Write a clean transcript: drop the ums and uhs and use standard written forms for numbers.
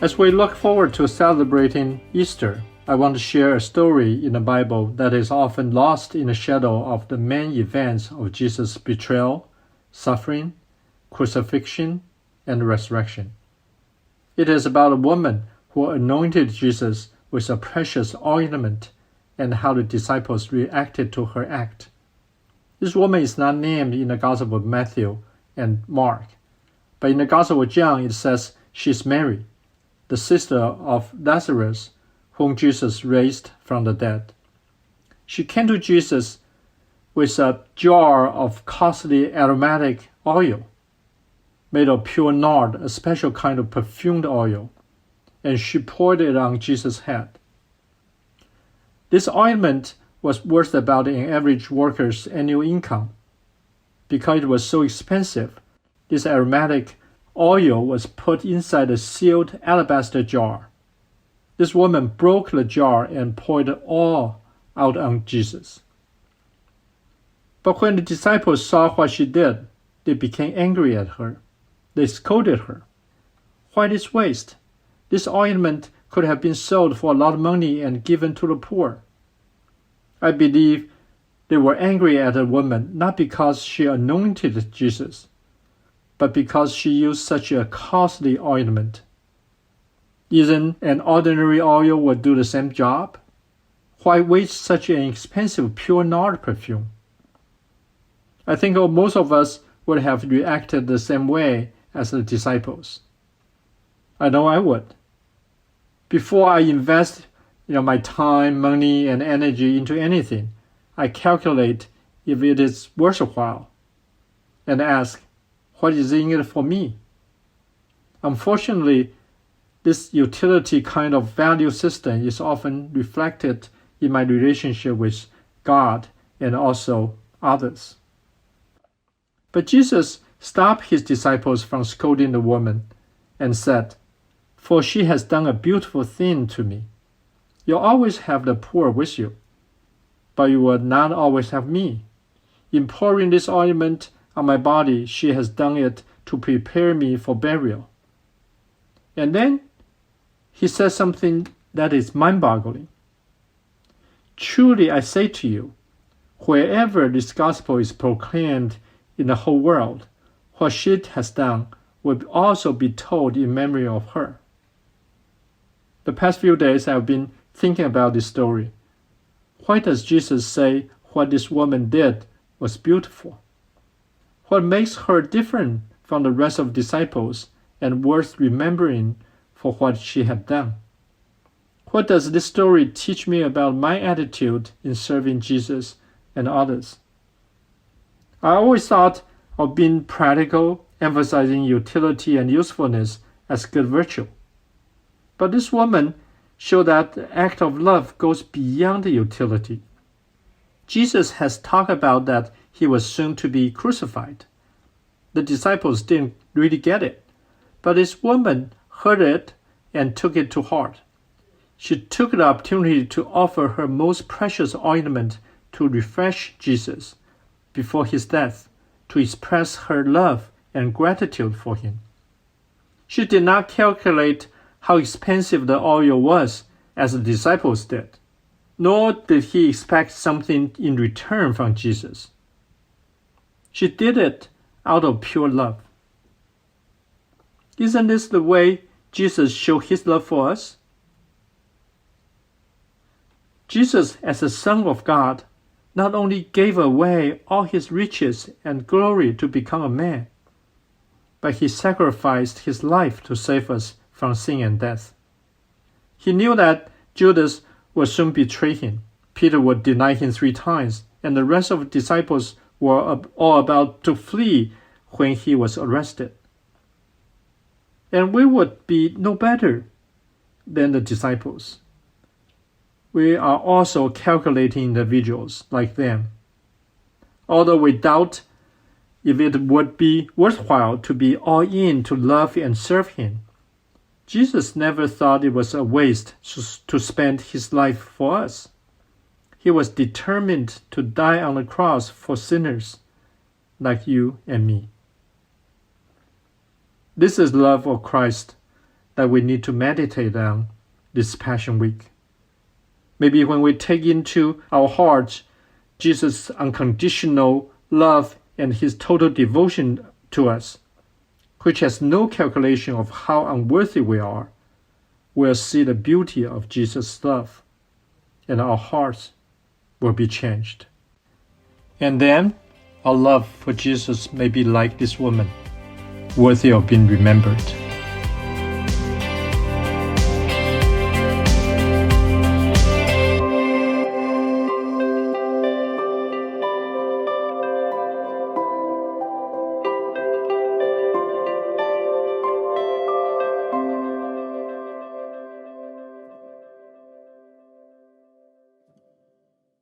As we look forward to celebrating Easter, I want to share a story in the Bible that is often lost in the shadow of the main events of Jesus' betrayal, suffering, crucifixion, and resurrection. It is about a woman who anointed Jesus with a precious ointment and how the disciples reacted to her act. This woman is not named in the Gospel of Matthew and Mark, but in the Gospel of John it says she's Mary, the sister of Lazarus, whom Jesus raised from the dead. She came to Jesus with a jar of costly aromatic oil made of pure nard, a special kind of perfumed oil, and she poured it on Jesus' head. This ointment was worth about an average worker's annual income. Because it was so expensive, this aromatic oil was put inside a sealed alabaster jar. This woman broke the jar and poured it all out on Jesus. But when the disciples saw what she did, they became angry at her. They scolded her. Why this waste? This ointment could have been sold for a lot of money and given to the poor. I believe they were angry at the woman not because she anointed Jesus, but because she used such a costly ointment. Isn't an ordinary oil would do the same job? Why waste such an expensive pure nard perfume? I think most of us would have reacted the same way as the disciples. I know I would. Before I invest my time, money, and energy into anything, I calculate if it is worthwhile and ask, what is in it for me? Unfortunately, this utility kind of value system is often reflected in my relationship with God and also others. But Jesus stopped his disciples from scolding the woman and said, "For she has done a beautiful thing to me. You always have the poor with you, but you will not always have me. In pouring this ointment on my body, she has done it to prepare me for burial." And then he says something that is mind-boggling. "Truly I say to you, wherever this gospel is proclaimed in the whole world, what she has done will also be told in memory of her." The past few days I have been thinking about this story. Why does Jesus say what this woman did was beautiful? What makes her different from the rest of the disciples and worth remembering for what she had done? What does this story teach me about my attitude in serving Jesus and others? I always thought of being practical, emphasizing utility and usefulness as good virtue. But this woman showed that the act of love goes beyond the utility. Jesus has talked about that he was soon to be crucified. The disciples didn't really get it, but this woman heard it and took it to heart. She took the opportunity to offer her most precious ointment to refresh Jesus before his death, to express her love and gratitude for him. She did not calculate how expensive the oil was as the disciples did, nor did he expect something in return from Jesus. She did it out of pure love. Isn't this the way Jesus showed his love for us? Jesus, as the Son of God, not only gave away all his riches and glory to become a man, but he sacrificed his life to save us from sin and death. He knew that Judas would soon betray him, Peter would deny him 3 times, and the rest of the disciples were all about to flee when he was arrested. And we would be no better than the disciples. We are also calculating individuals like them. Although we doubt if it would be worthwhile to be all in to love and serve him, Jesus never thought it was a waste to spend his life for us. He was determined to die on the cross for sinners like you and me. This is love of Christ that we need to meditate on this Passion Week. Maybe when we take into our hearts Jesus' unconditional love and his total devotion to us, which has no calculation of how unworthy we are, we'll see the beauty of Jesus' love, and our hearts will be changed. And then our love for Jesus may be like this woman, worthy of being remembered.